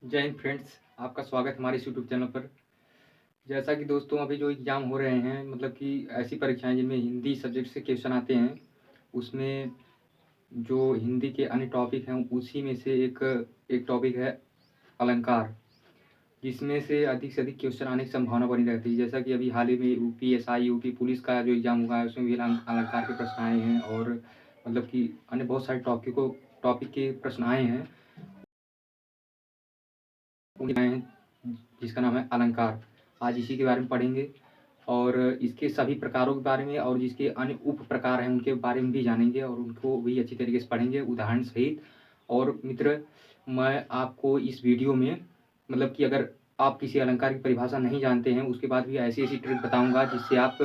जय हिंद फ्रेंड्स, आपका स्वागत है हमारे इस यूट्यूब चैनल पर। जैसा कि दोस्तों अभी जो एग्ज़ाम हो रहे हैं मतलब कि ऐसी परीक्षाएँ जिनमें हिंदी सब्जेक्ट से क्वेश्चन आते हैं, उसमें जो हिंदी के अन्य टॉपिक हैं उसी में से एक टॉपिक है अलंकार, जिसमें से अधिक क्वेश्चन आने की संभावना बनी रहती है। जैसा कि अभी हाल ही में यूपीएसआई, यूपी पुलिस का जो एग्ज़ाम हुआ है उसमें भी अलंकार के प्रश्न आए हैं और मतलब कि अन्य बहुत सारे टॉपिक के प्रश्न आए हैं। आए हैं जिसका नाम है अलंकार। आज इसी के बारे में पढ़ेंगे और इसके सभी प्रकारों के बारे में और जिसके अन्य उप प्रकार हैं उनके बारे में भी जानेंगे और उनको भी अच्छी तरीके से पढ़ेंगे उदाहरण सहित। और मित्र, मैं आपको इस वीडियो में मतलब कि अगर आप किसी अलंकार की परिभाषा नहीं जानते हैं उसके बाद भी ऐसी-ऐसी ट्रिक बताऊँगा जिससे आप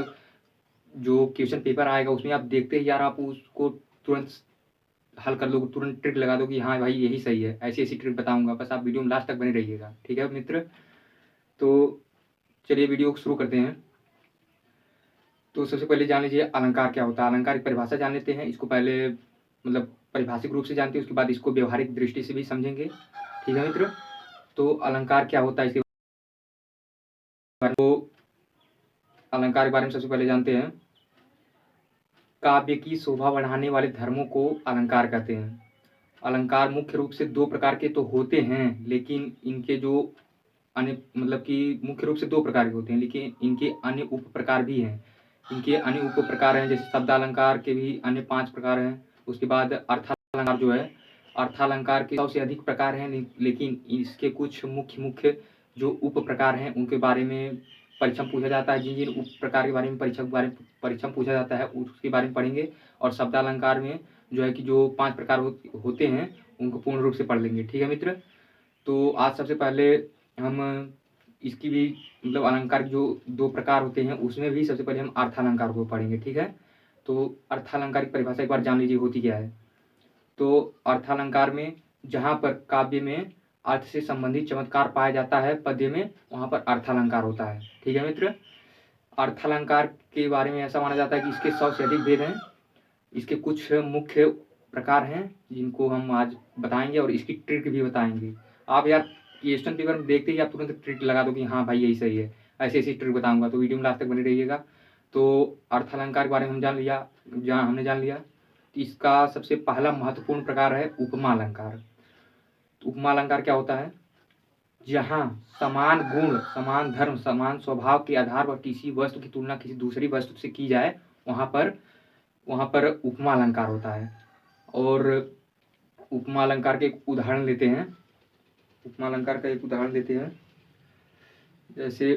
जो क्वेश्चन पेपर आएगा उसमें आप देखते ही यार आप उसको तुरंत हल कर लोगे, तुरंत ट्रिक लगा दो कि हाँ भाई यही सही है। ऐसी-ऐसी ट्रिक बताऊँगा, बस आप वीडियो में लास्ट तक बने रहिएगा। ठीक है मित्र? तो चलिए वीडियो को शुरू करते हैं। तो सबसे पहले जान लीजिए अलंकार क्या होता है। अलंकार की परिभाषा जान लेते हैं। इसको पहले मतलब पारिभाषिक रूप से जानते हैं, उसके बाद इसको व्यवहारिक दृष्टि से भी समझेंगे। ठीक है मित्र? तो अलंकार क्या होता है इसके बारे में अलंकार के बारे में सबसे पहले जानते हैं। काव्य की शोभा बढ़ाने वाले धर्मों को अलंकार कहते हैं। अलंकार मुख्य रूप से 2 प्रकार के तो होते हैं, लेकिन इनके जो अन्य मतलब कि मुख्य रूप से 2 प्रकार के होते हैं, लेकिन इनके अन्य उप प्रकार भी हैं। इनके अन्य उप प्रकार हैं जैसे शब्दालंकार के भी अन्य 5 प्रकार हैं। उसके बाद अर्थालंकार जो है, अर्थालंकार के 100 से अधिक प्रकार हैं लेकिन इसके कुछ मुख्य जो उप प्रकार हैं उनके बारे में परीक्षा में पूछा जाता है। जिन-जिन उप प्रकार के बारे में परीक्षा में पूछा जाता है उसके बारे में पढ़ेंगे। और शब्दालंकार में जो है कि जो 5 प्रकार होते हैं उनको पूर्ण रूप से पढ़ लेंगे। ठीक है मित्र? तो आज सबसे पहले हम इसकी भी मतलब अलंकार के जो 2 प्रकार होते हैं उसमें भी सबसे पहले हम अर्थालंकार को पढ़ेंगे। ठीक है? तो अर्थालंकार की परिभाषा एक बार जान लीजिए होती क्या है। तो अर्थालंकार में जहाँ पर काव्य में अर्थ से संबंधित चमत्कार पाया जाता है पद्य में, वहाँ पर अर्थालंकार होता है। ठीक है मित्र? अर्थालंकार के बारे में ऐसा माना जाता है कि इसके 100 से अधिक भेद हैं। इसके कुछ मुख्य प्रकार हैं जिनको हम आज बताएँगे और इसकी ट्रिक भी बताएँगे। आप यार क्वेश्चन पेपर में देखते ही आप तुरंत ट्रिक लगा दो कि हाँ भाई यही सही है। ऐसी-ऐसी ट्रिक बताऊँगा, तो वीडियो में लास्ट तक बने रहिएगा। तो अर्थालंकार के बारे में हमने जान लिया। इसका सबसे पहला महत्वपूर्ण प्रकार है उपमा अलंकार। तो उपमा अलंकार क्या होता है? जहाँ समान गुण, समान धर्म, समान स्वभाव के आधार पर किसी वस्तु की तुलना किसी दूसरी वस्तु से की जाए, वहाँ पर उपमा अलंकार होता है। और उपमा अलंकार के एक उदाहरण लेते हैं। उपमा अलंकार का एक उदाहरण लेते हैं। जैसे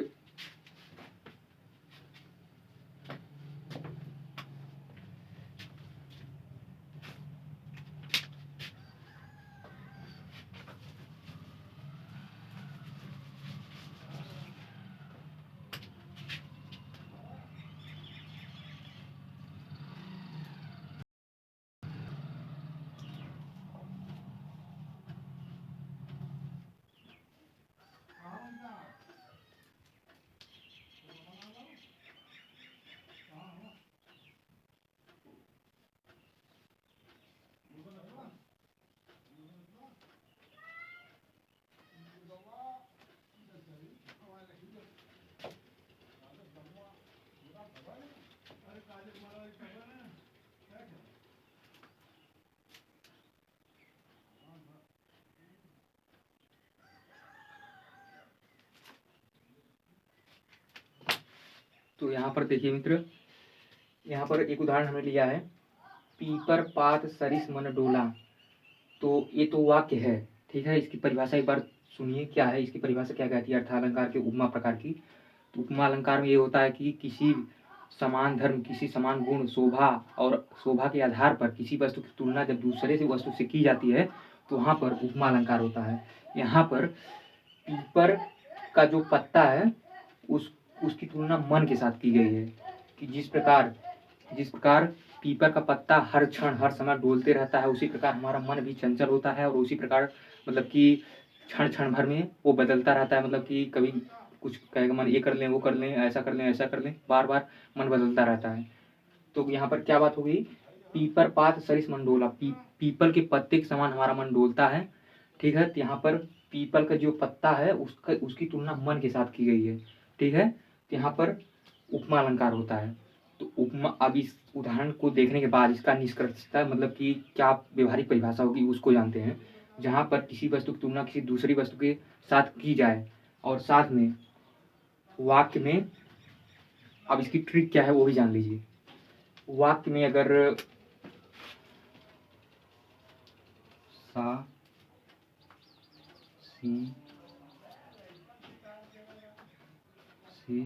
तो यहाँ पर देखिए मित्र, यहाँ पर एक उदाहरण हमने लिया है, पीपर पात सरिस मन डोला। तो ये तो वाक्य है, ठीक है? इसकी परिभाषा एक बार सुनिए क्या है, इसकी परिभाषा क्या कहती है अर्थालंकार के उपमा प्रकार की। तो उपमा अलंकार में ये होता है कि किसी समान धर्म, किसी समान गुण, शोभा और शोभा के आधार पर किसी वस्तु की तुलना जब दूसरे से वस्तु से की जाती है तो वहाँ पर उपमा अलंकार होता है। यहाँ पर पीपर का जो पत्ता है उसकी तुलना मन के साथ की गई है कि जिस प्रकार पीपर का पत्ता हर क्षण हर समय डोलते रहता है, उसी प्रकार हमारा मन भी चंचल होता है और उसी प्रकार मतलब कि क्षण क्षण भर में वो बदलता रहता है। मतलब कि कभी कुछ कहेगा मन, ये कर लें, वो कर लें, ऐसा कर लें, ऐसा कर लें, बार बार मन बदलता रहता है। तो यहाँ पर क्या बात हो गई? पीपर पात सरिस मन डोला, पीपल के पत्ते के समान हमारा मन डोलता है। ठीक है? तो यहाँ पर पीपल का जो पत्ता है उसकी तुलना मन के साथ की गई है। ठीक है, तो यहाँ पर उपमा अलंकार होता है। तो उपमा, अब इस उदाहरण को देखने के बाद इसका निष्कर्षता मतलब कि क्या व्यवहारिक परिभाषा होगी उसको जानते हैं। जहाँ पर किसी वस्तु की तुलना किसी दूसरी वस्तु के साथ की जाए और साथ में वाक्य में, अब इसकी ट्रिक क्या है वो भी जान लीजिए। वाक्य में अगर सा सी से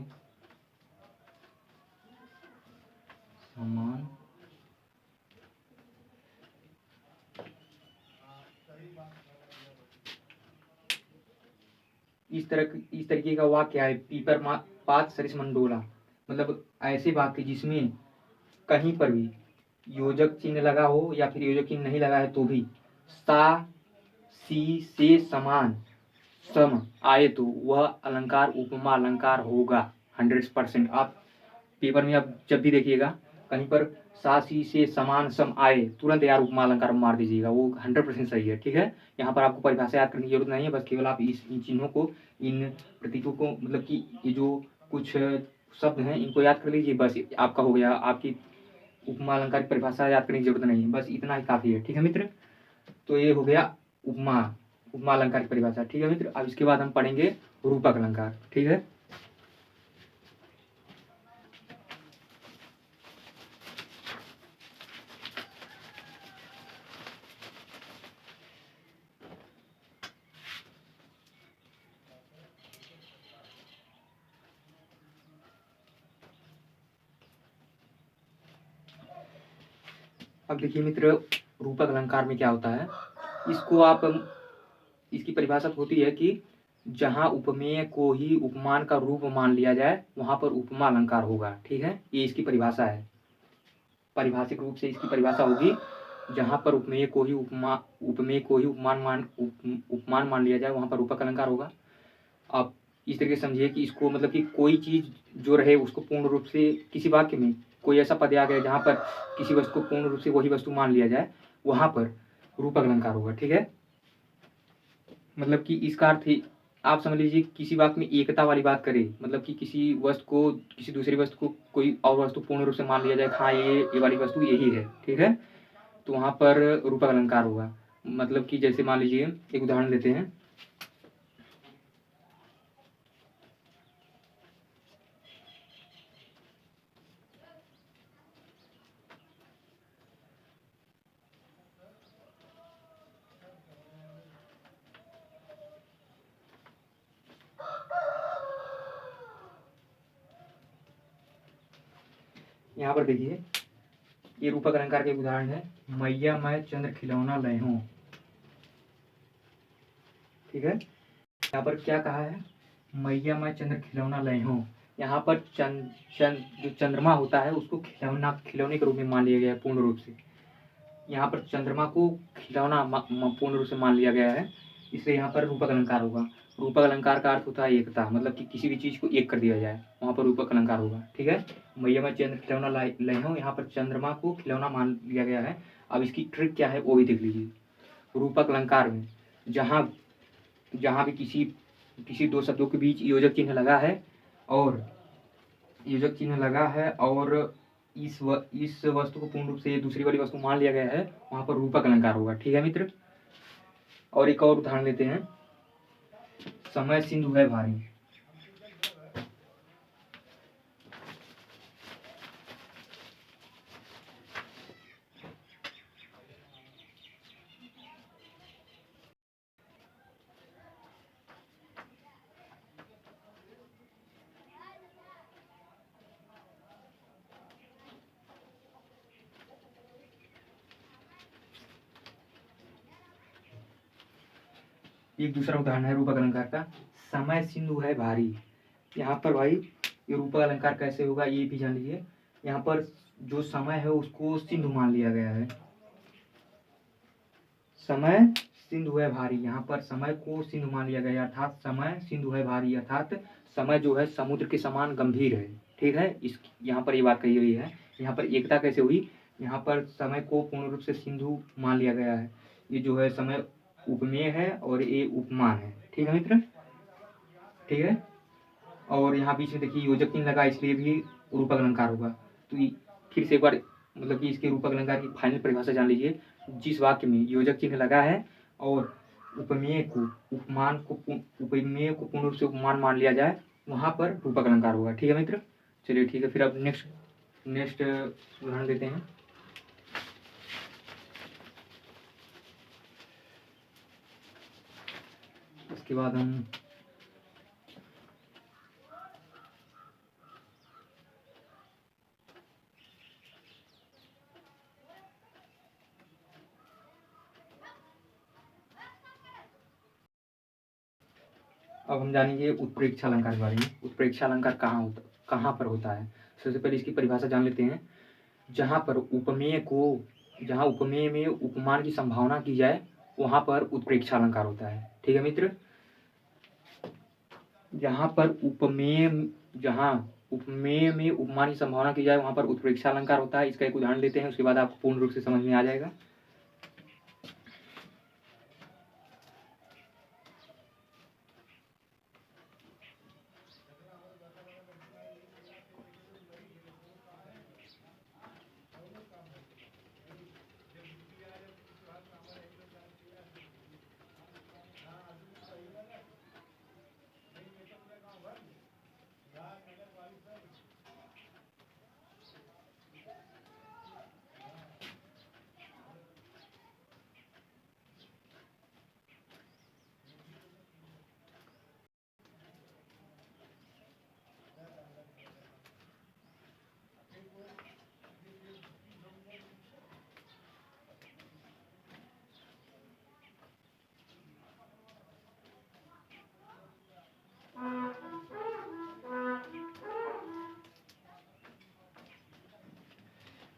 समान इस तरीके का वाक्य है। पीपर पात सरिस मंडोला, मतलब ऐसे वाक्य जिसमें कहीं पर भी योजक चिन्ह लगा हो या फिर योजक चिन्ह नहीं लगा है तो भी सा सी से समान सम आए तो वह अलंकार उपमा अलंकार होगा 100%। आप पेपर में आप जब भी देखिएगा कहीं पर सा सी से समान सम आए, तुरंत यार उपमा अलंकार मार दीजिएगा, वो 100% सही है। ठीक है, यहाँ पर आपको परिभाषा याद करने की जरूरत नहीं है, बस केवल आप इन चिन्हों को, इन प्रतीकों को, मतलब कि ये जो कुछ शब्द हैं इनको याद कर लीजिए, बस आपका हो गया। आपकी उपमा अलंकार की परिभाषा याद करने की जरूरत नहीं है, बस इतना ही काफी है। ठीक है मित्र, तो ये हो गया उपमा उपमा अलंकार की परिभाषा। ठीक है मित्र, अब इसके बाद हम पढ़ेंगे रूपक अलंकार। ठीक है, अब देखिए मित्र, रूपक अलंकार में क्या होता है, इसको आप, इसकी परिभाषा होती है कि जहां उपमेय को ही उपमान का रूप मान लिया जाए वहां पर उपमा अलंकार होगा। ठीक है, ये इसकी परिभाषा है। पारिभाषिक रूप से इसकी परिभाषा होगी, जहां पर उपमेय को ही उपमान मान लिया जाए वहां पर रूपक अलंकार होगा। आप इस तरीके से समझिए कि इसको, मतलब कि कोई चीज जो रहे उसको पूर्ण रूप से, किसी वाक्य में कोई ऐसा पद आ गया जहां पर किसी वस्तु को पूर्ण रूप से वही वस्तु मान लिया जाए वहां पर रूपक अलंकार होगा। ठीक है, मतलब कि इसका अर्थ आप समझ लीजिए, किसी वाक्य में एकता वाली बात करें, मतलब कि किसी वस्तु को किसी दूसरी वस्तु को कोई और वस्तु पूर्ण रूप से मान लिया जाए, हाँ ये वाली वस्तु यही है। ठीक है, तो वहां पर रूपक अलंकार होगा। मतलब कि जैसे मान लीजिए, एक उदाहरण लेते हैं। यहाँ पर देखिए, ये रूपक अलंकार का एक उदाहरण है, मैया मैं चंद्र खिलौना लय हूं। ठीक है, यहाँ पर क्या कहा है, मैया मैं चंद्र खिलौना लय हूं। यहाँ पर जो चंद्रमा होता है उसको खिलौने के रूप में मान लिया गया है पूर्ण रूप से। यहाँ पर चंद्रमा को खिलौना पूर्ण रूप से मान लिया गया है, इसलिए यहाँ पर रूपक अलंकार होगा। रूपक अलंकार का अर्थ होता है एकता, मतलब कि किसी भी चीज को एक कर दिया जाए, वहां पर रूपक अलंकार होगा। ठीक है, मैया मैं चंद्र खिलौना लय हूं, यहाँ पर चंद्रमा को खिलौना मान लिया गया है। अब इसकी ट्रिक क्या है वो भी देख लीजिए। रूपक अलंकार में जहां जहां भी किसी दो शब्दों के बीच योजक चिन्ह लगा है और इस वस्तु को पूर्ण रूप से दूसरी वाली वस्तु मान लिया गया है, वहां पर रूपक अलंकार होगा। ठीक है मित्र, और एक और उदाहरण लेते हैं, समय सिंधु है भारी। एक दूसरा उदाहरण है रूपक अलंकार का, समय सिंधु है भारी। यहाँ पर भाई ये रूपक अलंकार कैसे होगा ये भी जान लीजिए। यहाँ पर जो समय है उसको सिंधु मान लिया गया है, समय सिंधु है भारी, यहाँ पर समय को सिंधु मान लिया गया है, अर्थात समय सिंधु है भारी, अर्थात समय जो है समुद्र के समान गंभीर है। ठीक है, इस यहाँ पर ये बात कही हुई है। यहाँ पर एकता कैसे हुई, यहाँ पर समय को पूर्ण रूप से सिंधु मान लिया गया है, ये जो है समय उपमेय है और ये उपमान है। ठीक है मित्र, ठीक है। और यहाँ बीच में देखिए योजक चिन्ह लगा, इसलिए भी रूपक अलंकार होगा। तो फिर से एक बार मतलब कि इसके रूपक अलंकार की फाइनल परिभाषा जान लीजिए। जिस वाक्य में योजक चिन्ह लगा है और उपमेय को उपमेय को पूर्ण रूप से उपमान मान लिया जाए, वहाँ पर रूपक अलंकार होगा। ठीक है मित्र, चलिए ठीक है। फिर अब नेक्स्ट उदाहरण देते हैं। इसके बाद हम जानेंगे उत्प्रेक्षा अलंकार के बारे में। उत्प्रेक्षा अलंकार कहाँ पर होता है। सबसे पहले इसकी परिभाषा जान लेते हैं। जहाँ उपमेय में उपमान की संभावना की जाए, वहाँ पर उत्प्रेक्षा अलंकार होता है। ठीक है मित्र, जहाँ उपमेय में उपमान की संभावना की जाए, वहाँ पर उत्प्रेक्षा अलंकार होता है। इसका एक उदाहरण देते हैं, उसके बाद आपको पूर्ण रूप से समझ में आ जाएगा।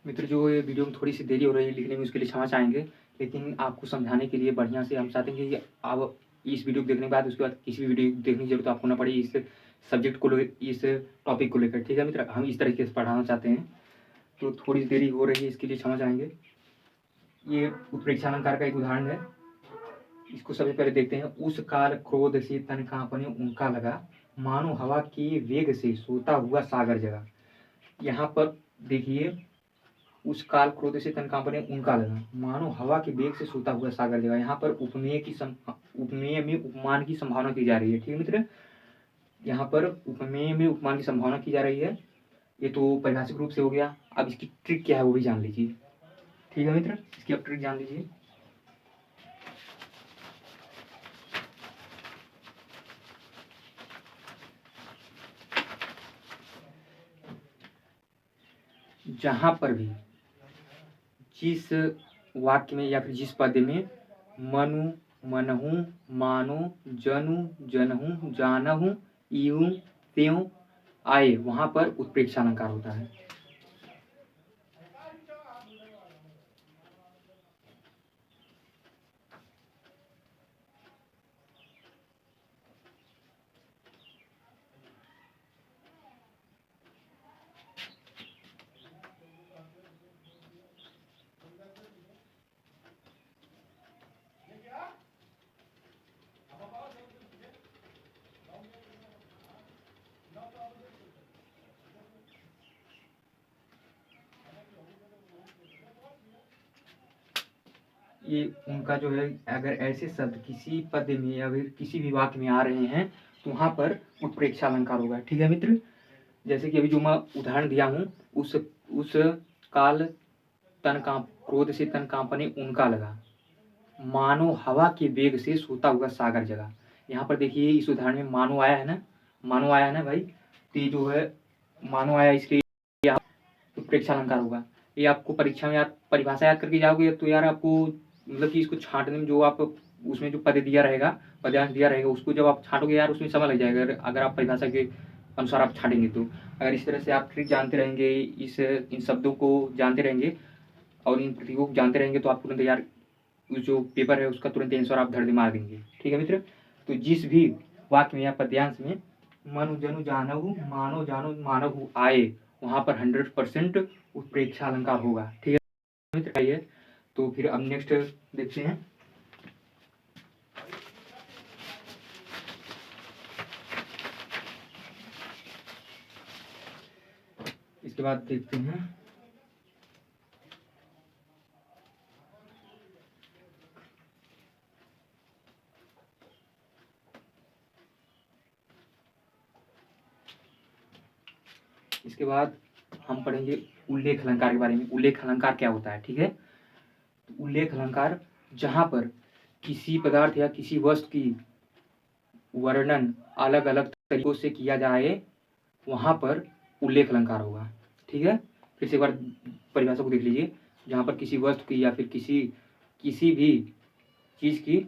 मित्र, जो ये वीडियो में थोड़ी सी देरी हो रही है लिखने में, उसके लिए क्षमा चाहेंगे, लेकिन आपको समझाने के लिए बढ़िया से हम चाहते हैं कि आप इस वीडियो को देखने के बाद उसके बाद किसी भी वीडियो देखने की जरूरत आपको ना पड़े इस सब्जेक्ट को इस टॉपिक को लेकर। ठीक है मित्र, हम इस तरीके से पढ़ाना चाहते हैं, तो थोड़ी देरी हो रही है, इसके लिए क्षमा चाहेंगे। ये उत्प्रेक्षा अलंकार का एक उदाहरण है, इसको सबसे पहले देखते हैं। उस काल क्रोध से तन कांपने उनका लगा, मानो हवा के वेग से सोता हुआ सागर जगा। यहाँ पर देखिए, उस काल क्रोध से तन कांपने उनका लगा, मानो हवा के वेग से सोता हुआ सागर जगा। यहाँ पर उपमेय में उपमान की संभावना की जा रही है। ठीक है मित्र, यहाँ पर उपमेय में उपमान की संभावना की जा रही है। ये तो परिभाषिक रूप से हो गया। अब इसकी ट्रिक क्या है वो भी जान लीजिए। ठीक है मित्र, इसकी अब ट्रिक जान लीजिए। जहां पर भी जिस वाक्य में या फिर जिस पद में मनु, मनहु, मानो, जनु, जनहु, जानहु, इयु, त्यों आए, वहां पर उत्प्रेक्षा अलंकार होता है। ये उनका जो है, अगर ऐसे शब्द किसी पद में या फिर किसी भी वाक्य में आ रहे हैं तो वहां पर उत्प्रेक्षा अलंकार होगा। ठीक है मित्र, जैसे कि अभी जो मैं उदाहरण दिया हूँ, उस काल क्रोध से तन कांपने उनका लगा, मानो हवा के वेग से सोता हुआ सागर जगा। यहाँ पर देखिए, इस उदाहरण में मानो आया है ना, मानो आया है ना भाई, तो ये जो है मानो आया, इसलिए उत्प्रेक्षा अलंकार होगा। ये आपको परीक्षा में यार परिभाषा याद करके जाओगे तो यार आपको मतलब कि इसको छांटने में जो आप उसमें जो पद दिया रहेगा, पद्यांश दिया रहेगा, उसको जब आप छांटोगे यार उसमें समय लग जाएगा, अगर आप परिभाषा के अनुसार आप छाटेंगे तो। अगर इस तरह से आप ट्रिक जानते रहेंगे, इन शब्दों को जानते रहेंगे और इन प्रतीकों को जानते रहेंगे, तो आप तुरंत यार जो पेपर है उसका तुरंत आंसर आप धड़ दे मार देंगे। ठीक है मित्र, तो जिस भी वाक्य में या पद्यांश में मनु जनु जानहु, मानो जानो, मानव आए, वहां पर 100% उत्प्रेक्षा अलंकार होगा। ठीक है मित्र, आइए तो फिर अब नेक्स्ट देखते हैं। इसके बाद देखते हैं इसके बाद हम पढ़ेंगे उल्लेख अलंकार के बारे में। उल्लेख अलंकार क्या होता है, ठीक है। तो उल्लेख अलंकार जहाँ पर किसी पदार्थ या किसी वस्तु की वर्णन अलग अलग तरीकों से किया जाए वहाँ पर उल्लेख अलंकार होगा, ठीक है। फिर से एक बार परिभाषा को देख लीजिए। जहाँ पर किसी वस्तु की या फिर किसी भी चीज़ की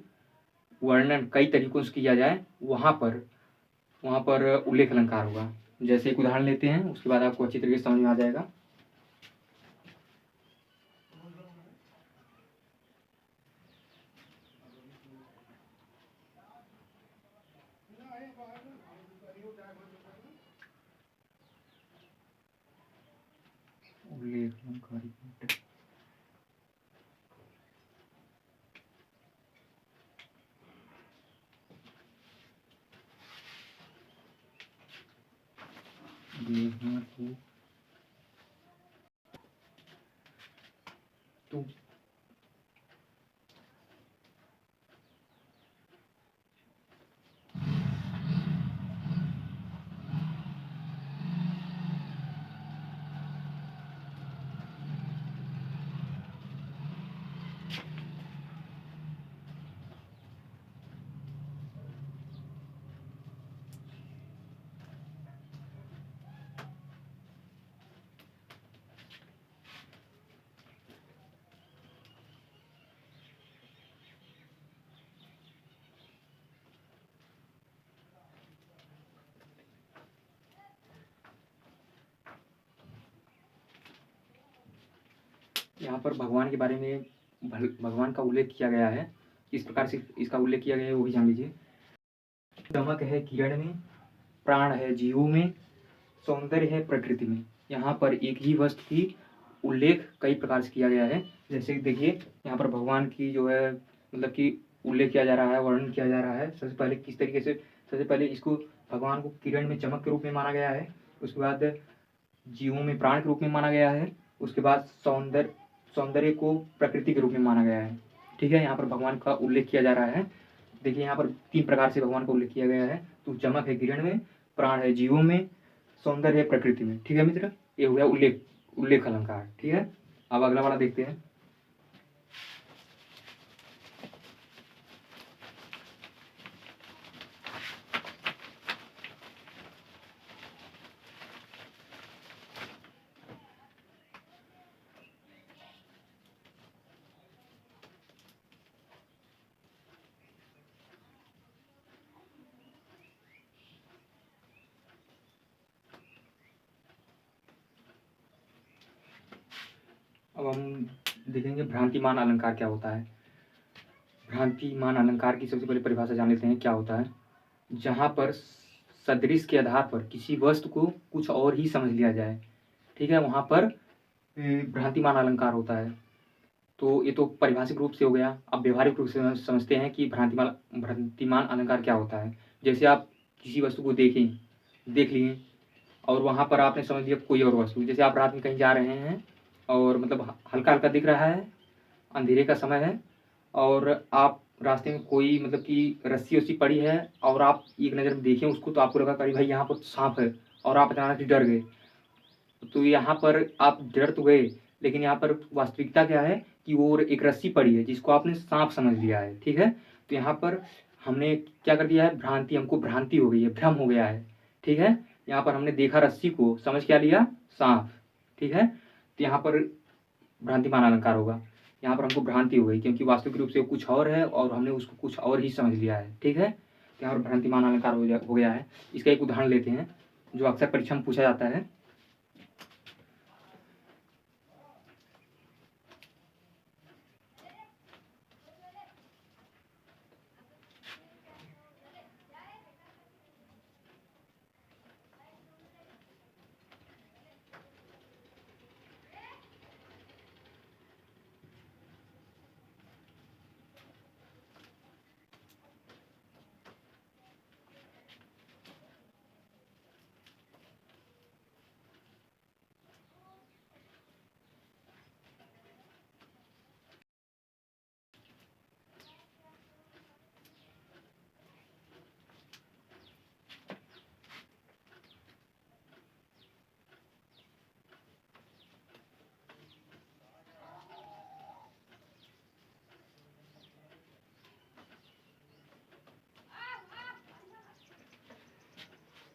वर्णन कई तरीकों से किया जाए वहाँ पर उल्लेख अलंकार होगा। जैसे एक उदाहरण लेते हैं, उसके बाद आपको अच्छी तरीके से समझ में आ जाएगा। उल्लेख अलंकार तो यहाँ पर भगवान के बारे में भगवान का उल्लेख किया गया है। किस प्रकार से इसका उल्लेख किया गया है वो भी जान लीजिए। दमक है किरण में, प्राण है जीवों में, सौंदर्य है प्रकृति में। यहाँ पर एक ही वस्तु की उल्लेख कई प्रकार से किया गया है। जैसे कि देखिए यहाँ पर भगवान की जो है मतलब कि उल्लेख किया जा रहा है, वर्णन किया जा रहा है। सबसे पहले किस तरीके से, सबसे पहले इसको भगवान को किरण में चमक के रूप में माना गया है। उसके बाद जीवों में प्राण के रूप में माना गया है। उसके बाद सौंदर्य को प्रकृति के रूप में माना गया है, ठीक है। यहाँ पर भगवान का उल्लेख किया जा रहा है। देखिए यहाँ पर 3 प्रकार से भगवान का उल्लेख किया गया है। तो चमक है किरण में, प्राण है जीवों में, सौंदर्य है प्रकृति में, ठीक है मित्र। ये हो गया उल्लेख अलंकार, ठीक है। अब अगला वाला देखते हैं। अब हम देखेंगे भ्रांतिमान अलंकार क्या होता है। भ्रांतिमान अलंकार की सबसे पहले परिभाषा जान लेते हैं क्या होता है। जहाँ पर सदृश के आधार पर किसी वस्तु को कुछ और ही समझ लिया जाए, ठीक है, वहाँ पर भ्रांतिमान अलंकार होता है। तो ये तो पारिभाषिक रूप से हो गया। अब व्यवहारिक रूप से समझते हैं कि भ्रांतिमान अलंकार क्या होता है। जैसे आप किसी वस्तु को देख लिए और वहाँ पर आपने समझ लिया कोई और वस्तु। जैसे आप रात में कहीं जा रहे हैं और मतलब हल्का हल्का दिख रहा है, अंधेरे का समय है और आप रास्ते में कोई मतलब कि रस्सी वस्सी पड़ी है और आप एक नज़र में देखें उसको तो आपको लगा अरे भाई यहाँ पर सांप है और आप अचानक से डर गए। तो यहाँ पर आप डर तो गए लेकिन यहाँ पर वास्तविकता क्या है कि वो एक रस्सी पड़ी है जिसको आपने सांप समझ लिया है, ठीक है। तो यहाँ पर हमने क्या कर दिया है, हमको भ्रांति हो गई है, भ्रम हो गया है, ठीक है। यहाँ पर हमने देखा रस्सी को, समझ क्या लिया, सांप, ठीक है। तो यहाँ पर भ्रांतिमान अलंकार होगा। यहाँ पर हमको भ्रांति हो गई क्योंकि वास्तविक रूप से वो कुछ और है और हमने उसको कुछ और ही समझ लिया है, ठीक है। तो यहाँ पर भ्रांतिमान अलंकार हो गया है। इसका एक उदाहरण लेते हैं जो अक्सर परीक्षा में पूछा जाता है।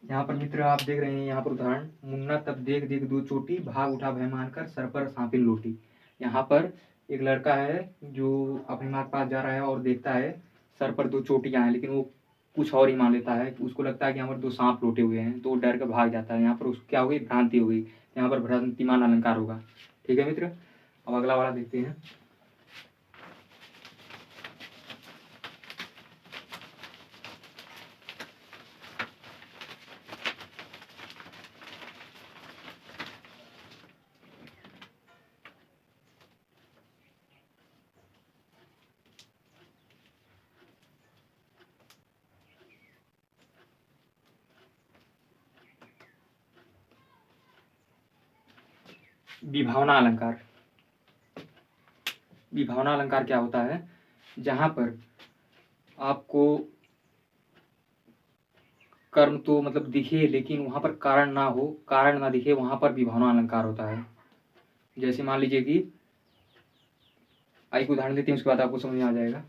यहाँ पर मित्र आप देख रहे हैं, यहाँ पर उदाहरण, मुन्ना तब देख देख दो चोटी, भाग उठा भय मानकर सर पर सांपिन लोटी। यहाँ पर एक लड़का है जो अपनी माँ के पास जा रहा है और देखता है सर पर दो चोटियाँ हैं, लेकिन वो कुछ और ही मान लेता है। उसको लगता है कि यहाँ पर दो सांप लोटे हुए हैं, तो वो डर कर भाग जाता है। यहाँ पर उसको क्या हो गई, भ्रांति हो गई। यहाँ पर भ्रांतिमान अलंकार होगा। ठीक है मित्र, अब अगला वाला देखते हैं। विभावना अलंकार। विभावना अलंकार क्या होता है, जहां पर आपको कर्म तो मतलब दिखे, लेकिन वहां पर कारण ना हो, कारण ना दिखे, वहां पर विभावना अलंकार होता है। जैसे मान लीजिए कि एक उदाहरण देते हैं, उसके बाद आपको समझ में आ जाएगा।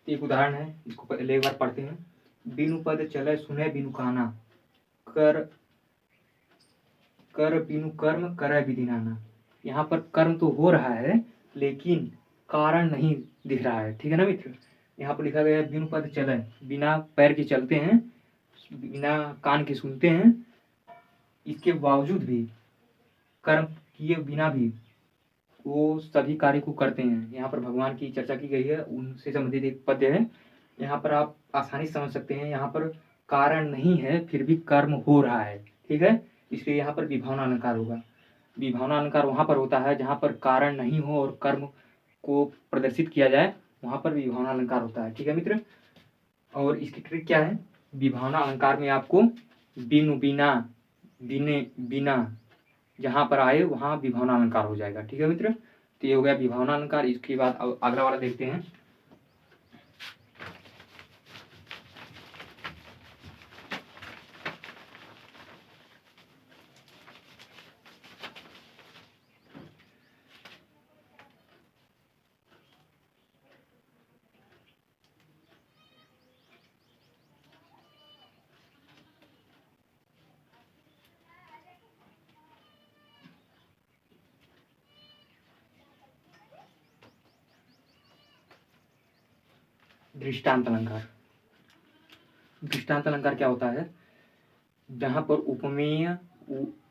एक उदाहरण है, इसको पहले एक बार पढ़ते हैं। बिनु पद चले सुने बिनु काना, कर कर बिनु कर्म करे विधि नाना। यहाँ पर कर्म तो हो रहा है, लेकिन कारण नहीं दिख रहा है। ठीक है ना मित्र, यहाँ पर लिखा गया है बिनु पद चले, बिना पैर के चलते हैं, बिना कान के सुनते हैं, इसके बावजूद भी, कर्म किए बिना भी वो सभी कार्य को करते हैं। यहाँ पर भगवान की चर्चा की गई है, उनसे संबंधित एक पद्य है। यहाँ पर आप आसानी से समझ सकते हैं, यहाँ पर कारण नहीं है फिर भी कर्म हो रहा है। ठीक है, इसलिए यहाँ पर विभावना अलंकार होगा। विभावना अलंकार वहाँ पर होता है जहाँ पर कारण नहीं हो और कर्म को प्रदर्शित किया जाए, वहाँ पर विभावना अलंकार होता है। ठीक है मित्र, और इसकी ट्रिक क्या है, विभावना अलंकार में आपको बिनु बिना बिने बिना जहां पर आए वहां विभावना अलंकार हो जाएगा। ठीक है मित्र, तो ये हो गया विभावना अलंकार। इसके बाद अब अगला वाला देखते हैं। दृष्टांत अलंकार। दृष्टांत अलंकार क्या होता है, जहां पर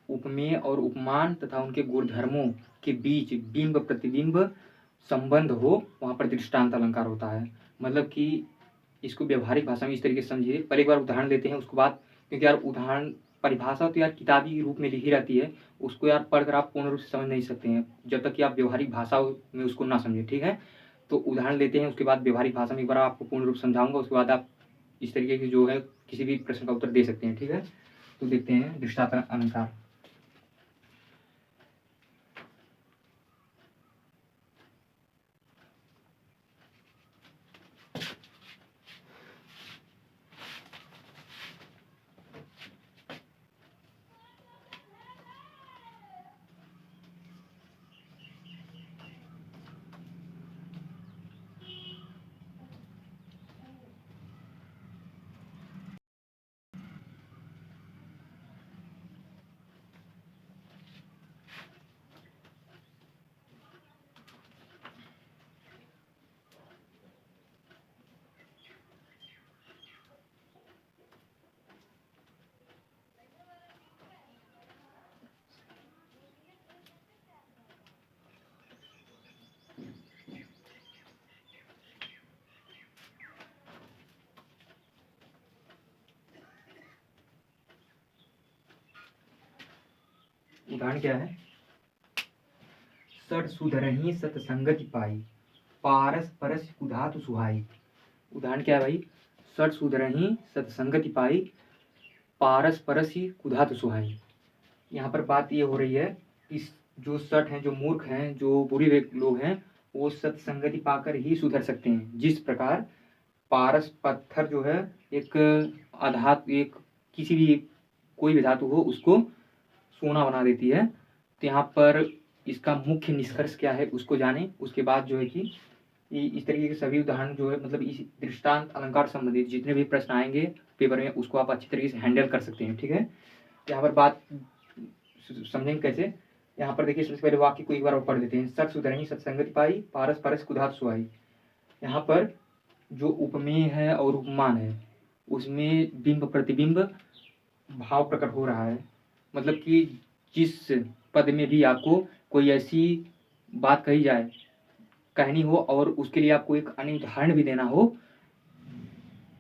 उपमेय और उपमान तथा उनके गुणधर्मों के बीच बिंब प्रतिबिंब संबंध हो, वहां पर दृष्टांत अलंकार होता है। मतलब कि इसको व्यवहारिक भाषा में इस तरीके से समझिए। पहले एक बार उदाहरण लेते हैं, उसके बाद, क्योंकि यार उदाहरण परिभाषा तो यार किताबी रूप में लिखी रहती है, उसको यार पढ़कर आप पूर्ण रूप से समझ नहीं सकते हैं जब तक कि आप व्यवहारिक भाषा में उसको ना समझें। ठीक है, तो उदाहरण लेते हैं, उसके बाद व्यवहारिक भाषा में एक बार आपको पूर्ण रूप समझाऊंगा, उसके बाद आप इस तरीके की जो है किसी भी प्रश्न का उत्तर दे सकते हैं। ठीक है, तो देखते हैं दृष्टांत अलंकार। उदाहरण क्या है? सठ सुधरहि सतसंगति पाई, पारस परस कुधातु सुहाई। उदाहरण क्या है भाई? सठ सुधरहि सतसंगति पाई, पारस परस ही कुधातु सुहाई। यहाँ पर बात ये हो रही है कि जो सठ हैं, जो मूर्ख हैं, जो बुरे लोग हैं, वो सत्संगति पाकर ही सुधर सकते हैं। जिस प्रकार पारस पत्थर जो है एक अधातु, एक किसी भी कोई भी धातु हो उसको सोना बना देती है। तो यहाँ पर इसका मुख्य निष्कर्ष क्या है उसको जाने, उसके बाद जो है कि इस तरीके के सभी उदाहरण जो है मतलब इस दृष्टांत अलंकार संबंधित जितने भी प्रश्न आएंगे पेपर में उसको आप अच्छी तरीके से हैंडल कर सकते हैं। ठीक है, यहाँ पर बात समझेंगे कैसे। यहाँ पर देखिए सबसे पहले वाक्य को एक बार और पढ़ लेते हैं। सठ सुधरहि सत्संगति पाई, पारस परस कुधातु सुहाई। यहाँ पर जो उपमेय है और उपमान है उसमें बिंब प्रतिबिंब भाव प्रकट हो रहा है। मतलब कि जिस पद में भी आपको कोई ऐसी बात कही जाए, कहनी हो और उसके लिए आपको एक अन्य उदाहरण भी देना हो,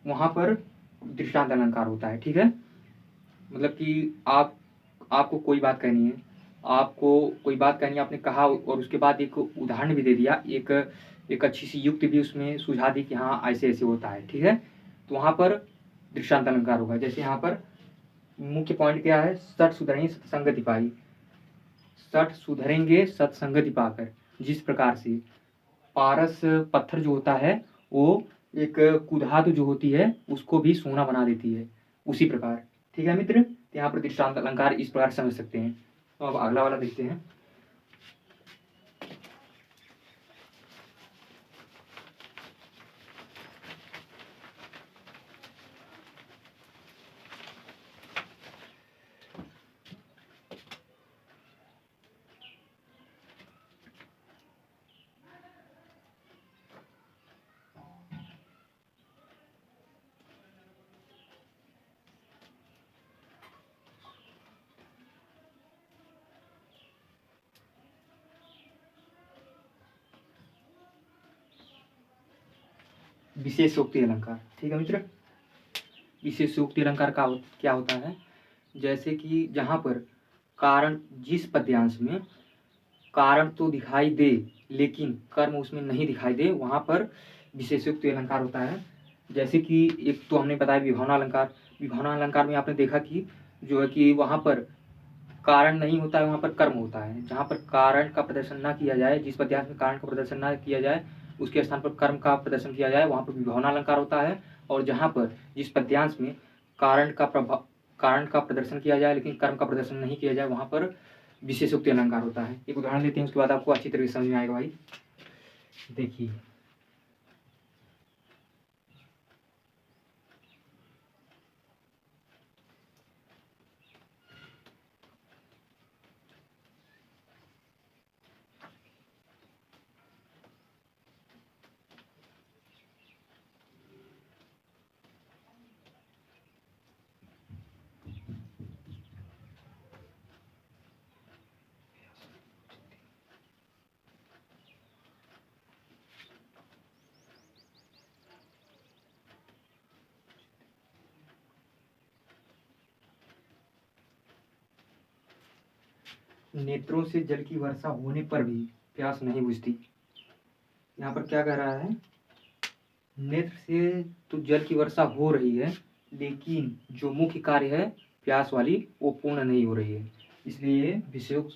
वहां पर दृष्टांत अलंकार होता है। ठीक है, मतलब कि आपको कोई बात कहनी है, आपको कोई बात कहनी है, आपने कहा और उसके बाद एक उदाहरण भी दे दिया, एक अच्छी सी युक्ति भी उसमें सुझा दी कि हाँ ऐसे ऐसे होता है। ठीक है, तो वहां पर दृष्टांत अलंकार होगा। जैसे यहाँ पर मुख्य पॉइंट क्या है? सठ सुधरेंगे सत्संगति पाई, सठ सुधरेंगे सत्संगति पाकर। जिस प्रकार से पारस पत्थर जो होता है वो एक कुधातु जो होती है उसको भी सोना बना देती है, उसी प्रकार। ठीक है मित्र, यहाँ पर दृष्टांत अलंकार इस प्रकार समझ सकते हैं। तो अब अगला वाला देखते हैं। विशेषोक्ति अलंकार। ठीक है मित्र, विशेषोक्ति अलंकार का क्या होता है? जैसे कि जहाँ पर कारण, जिस पद्यांश में कारण तो दिखाई दे लेकिन कर्म उसमें नहीं दिखाई दे, वहाँ पर विशेषोक्ति अलंकार होता है। जैसे कि एक तो हमने बताया विभावना अलंकार। विभावना अलंकार में आपने देखा कि जो है कि वहाँ पर कारण नहीं होता है, वहाँ पर कर्म होता है। जहाँ पर कारण का प्रदर्शन ना किया जाए, जिस पद्यांश में कारण का प्रदर्शन ना किया जाए उसके स्थान पर कर्म का प्रदर्शन किया जाए, वहाँ पर विभावना अलंकार होता है। और जहाँ पर जिस पद्यांश में कारण का प्रदर्शन किया जाए लेकिन कर्म का प्रदर्शन नहीं किया जाए, वहाँ पर विशेषोक्ति अलंकार होता है। एक उदाहरण लेते हैं, उसके बाद आपको अच्छी तरह से समझ में आएगा भाई। देखिए नेत्रों से जल की वर्षा होने पर भी प्यास नहीं बुझती। यहाँ पर क्या कह रहा है? नेत्र से तो जल की वर्षा हो रही है लेकिन जो मुख्य कार्य है प्यास वाली वो पूर्ण नहीं हो रही है, इसलिए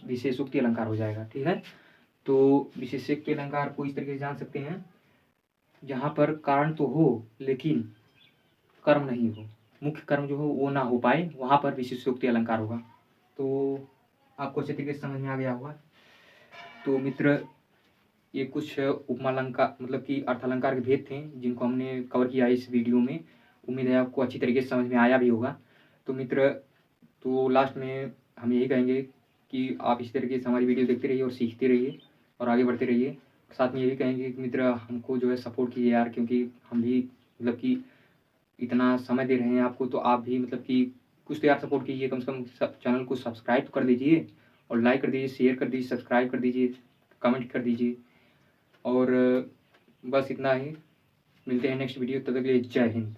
विशेषोक्ति अलंकार हो जाएगा। ठीक है, तो विशेषोक्ति अलंकार को इस तरीके से जान सकते हैं, जहाँ पर कारण तो हो लेकिन कर्म नहीं हो, मुख्य कर्म जो हो वो ना हो पाए, वहाँ पर विशेषोक्ति अलंकार होगा। तो आपको अच्छे तरीके से समझ में आ गया होगा। तो मित्र ये कुछ उपमा अलंकार मतलब कि अर्थालंकार के भेद थे जिनको हमने कवर किया इस वीडियो में। उम्मीद है आपको अच्छी तरीके से समझ में आया भी होगा। तो मित्र, तो लास्ट में हम यही कहेंगे कि आप इसी तरीके से हमारी वीडियो देखते रहिए और सीखते रहिए और आगे बढ़ते रहिए। साथ में ये भी कहेंगे कि मित्र हमको जो है सपोर्ट कीजिए यार, क्योंकि हम भी मतलब कि इतना समय दे रहे हैं आपको, तो आप भी मतलब कि कुछ तो यार सपोर्ट कीजिए। कम से कम चैनल को सब्सक्राइब कर दीजिए और लाइक कर दीजिए, शेयर कर दीजिए, सब्सक्राइब कर दीजिए, कमेंट कर दीजिए। और बस इतना ही, मिलते हैं नेक्स्ट वीडियो, तब तक के लिए जय हिंद।